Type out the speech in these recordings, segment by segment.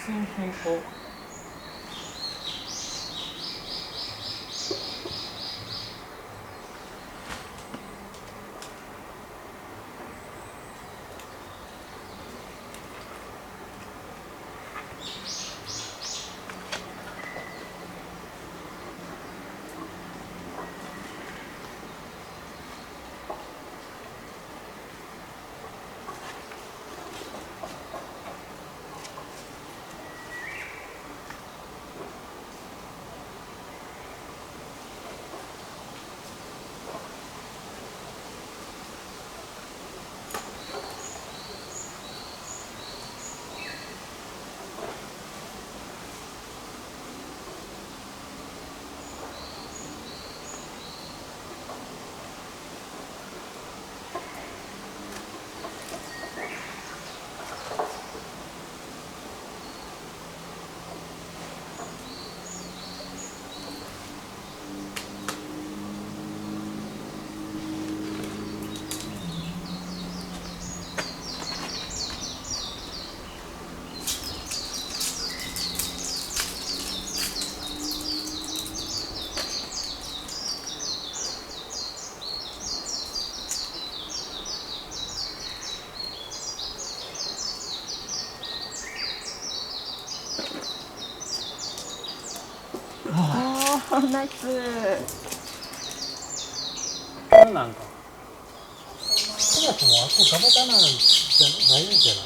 線変更。おー、ナイス。これなんか少なくともあそこガバガなんじゃないんじゃない？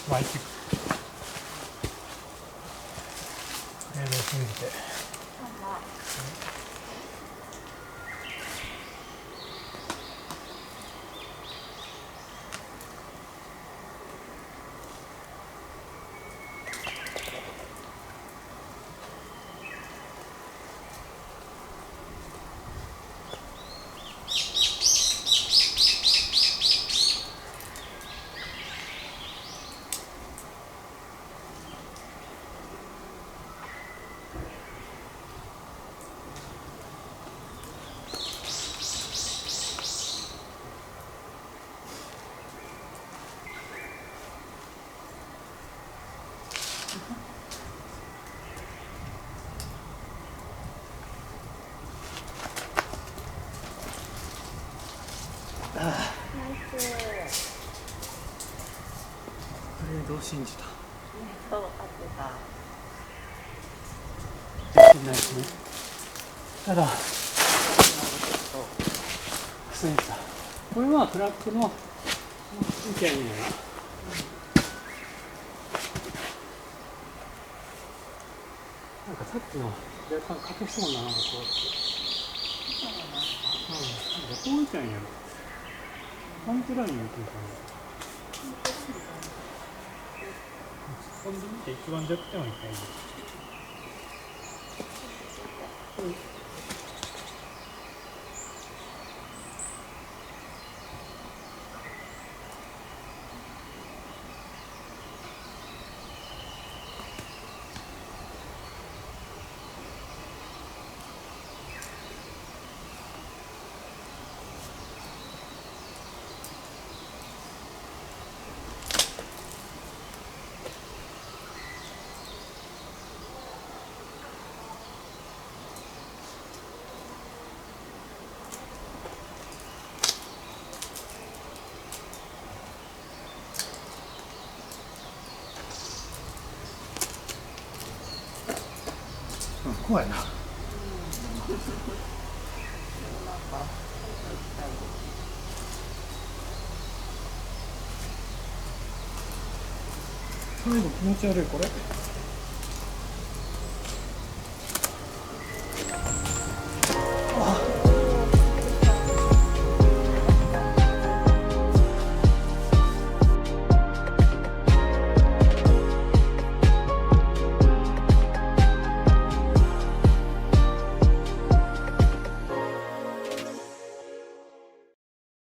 まあ行く。冷蔵すぎて。ナイス。これどう信じた？そう、合ってた。自信ないですね。ただセンサー。これはクラックのみたいになる。なんかさっきの若干かけそうなのがこう。どこ置いたんやろ。パンチラインに置いてるかな。そんで見て一番弱点は痛いです。怖いな。最後気持ち悪いこれ。